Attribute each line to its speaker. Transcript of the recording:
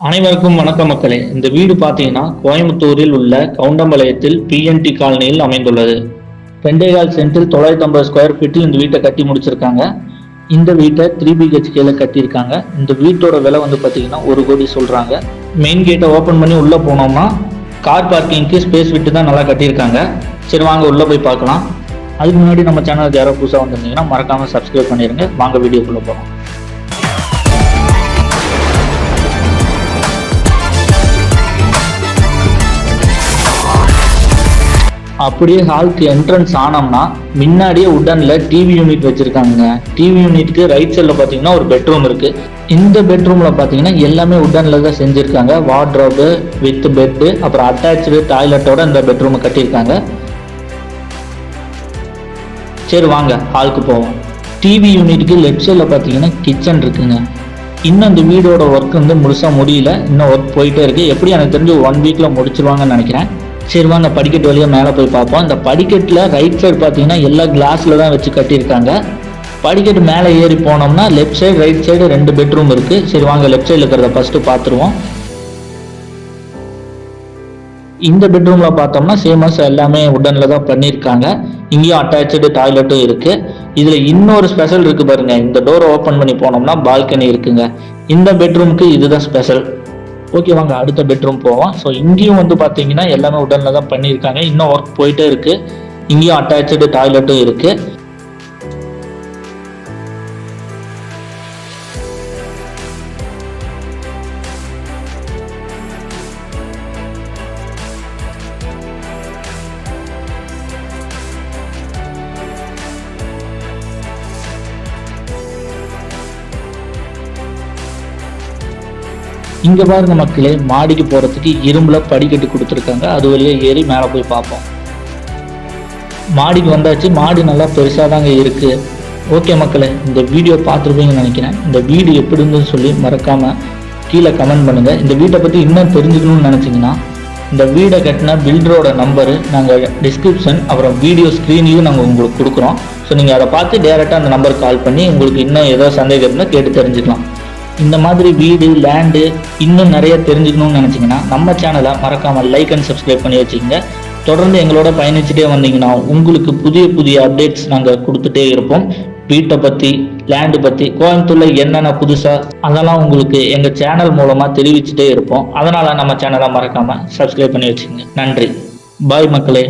Speaker 1: அனைவருக்கும் வணக்கம் மக்களே. இந்த வீடு பார்த்தீங்கன்னா கோயம்புத்தூரில் உள்ள கவுண்டம்பாளையத்தில் பிஎன்டி காலனியில் அமைந்துள்ளது. 2.25 சென்டில் 950 ஸ்கொயர் ஃபீட்டில் இந்த வீட்டை கட்டி முடிச்சிருக்காங்க. இந்த வீட்டை 3BHKல கட்டியிருக்காங்க. இந்த வீட்டோட விலை வந்து பார்த்தீங்கன்னா 1 கோடி சொல்றாங்க. மெயின் கேட்டை ஓப்பன் பண்ணி உள்ள போனோம்னா கார் பார்க்கிங்க்கு ஸ்பேஸ் விட்டு தான் நல்லா கட்டியிருக்காங்க. சரி வாங்க உள்ள போய் பார்க்கலாம். அதுக்கு முன்னாடி நம்ம சேனலுக்கு யாரோ புதுசாக வந்திருந்தீங்கன்னா மறக்காம சப்ஸ்கிரைப் பண்ணிடுங்க. வாங்க வீடியோக்குள்ள போகலாம். அப்படியே ஹாலுக்கு என்ட்ரன்ஸ் ஆனோம்னா முன்னாடியே உடன்ல டிவி யூனிட் வச்சிருக்காங்க. டிவி யூனிட்க்கு ரைட் சைட்ல பாத்தீங்கன்னா ஒரு பெட்ரூம் இருக்கு. இந்த பெட்ரூம்ல பாத்தீங்கன்னா எல்லாமே உடன்ல தான் செஞ்சிருக்காங்க. வார்ட்ரோபு வித் பெட், அப்புறம் அட்டாச்சு டாய்லெட்டோட இந்த பெட்ரூம் கட்டியிருக்காங்க. சரி வாங்க ஹாலுக்கு போவோம். டிவி யூனிட்க்கு லெஃப்ட் சைட்ல பாத்தீங்கன்னா கிச்சன் இருக்குங்க. இன்னும் இந்த வீடோட ஒர்க் வந்து முழுசா முடியல, இன்னும் ஒர்க் போயிட்டே இருக்கு. எப்படி எனக்கு தெரிஞ்சு 1 வீக்ல முடிச்சிருவாங்கன்னு நினைக்கிறேன். சரி வாங்க படிக்கட்டு வழியா மேலே போய் பார்ப்போம். இந்த படிக்கட்டில் ரைட் சைடு பார்த்தீங்கன்னா எல்லா கிளாஸில் தான் வச்சு கட்டியிருக்காங்க. படிக்கட்டு மேலே ஏறி போனோம்னா left side right side 2 bedroom இருக்குது. சரி வாங்க லெஃப்ட் சைடில் இருக்கிறத ஃபஸ்ட்டு பார்த்துருவோம். இந்த பெட்ரூமில் பார்த்தோம்னா சேமஸ் எல்லாமே உடனில் தான் பண்ணியிருக்காங்க. இங்கேயும் அட்டாச்சு டாய்லெட்டும் இருக்குது. இதில் இன்னொரு ஸ்பெஷல் இருக்குது பாருங்க. இந்த டோரை ஓப்பன் பண்ணி போனோம்னா பால்கனி இருக்குங்க. இந்த பெட்ரூமுக்கு இதுதான் ஸ்பெஷல். ஓகே வாங்க அடுத்த பெட்ரூம் போவோம். ஸோ இங்கேயும் வந்து பார்த்தீங்கன்னா எல்லாமே உடனில் தான் பண்ணியிருக்காங்க. இன்னும் ஒர்க் போயிட்டே இருக்கு. இங்கேயும் அட்டாச்சு டாய்லெட்டும் இருக்கு. இங்க பாருங்க மக்களே, மாடிக்கு போறதுக்கு இரும்புல படிக்கட்டு கொடுத்துருக்காங்க. அது வழியா ஏறி மேலே போய் பார்ப்போம். மாடிக்கு வந்தாச்சு. மாடி நல்லா பெருசாக தாங்க இருக்கு. ஓகே மக்களே, இந்த வீடியோ பார்த்துருப்பீங்கன்னு நினைக்கிறேன். இந்த வீடு எப்படி இருந்துன்னு சொல்லி மறக்காம கீழே கமெண்ட் பண்ணுங்க. இந்த வீட்டை பற்றி இன்னும் தெரிஞ்சுக்கணும்னு நினச்சிங்கன்னா இந்த வீடை கட்டின பில்டரோட நம்பரு நாங்கள் டிஸ்கிரிப்ஷன் அப்புறம் வீடியோ ஸ்க்ரீன்லையும் நாங்கள் உங்களுக்கு கொடுக்குறோம். ஸோ நீங்கள் அதை பார்த்து டேரெக்டாக அந்த நம்பருக்கு கால் பண்ணி உங்களுக்கு இன்னும் ஏதோ சந்தேகம் இருந்தால் கேட்டு தெரிஞ்சுக்கலாம். இந்த மாதிரி வீடு லேண்டு இன்னும் நிறைய தெரிஞ்சுக்கணும்னு நினச்சிங்கன்னா நம்ம சேனலை மறக்காமல் லைக் அண்ட் சப்ஸ்கிரைப் பண்ணி வச்சுக்கோங்க. தொடர்ந்து எங்களோட பயணிச்சுட்டே வந்தீங்கன்னா உங்களுக்கு புதிய புதிய அப்டேட்ஸ் நாங்கள் கொடுத்துட்டே இருப்போம். வீட்டை பற்றி லேண்டு பற்றி கோயம்புத்தூரில் என்னென்ன புதுசாக அதெல்லாம் உங்களுக்கு எங்கள் சேனல் மூலமாக தெரிவிச்சுட்டே இருப்போம். அதனால் நம்ம சேனலை மறக்காமல் சப்ஸ்கிரைப் பண்ணி வச்சுக்கோங்க. நன்றி. பாய் மக்களே.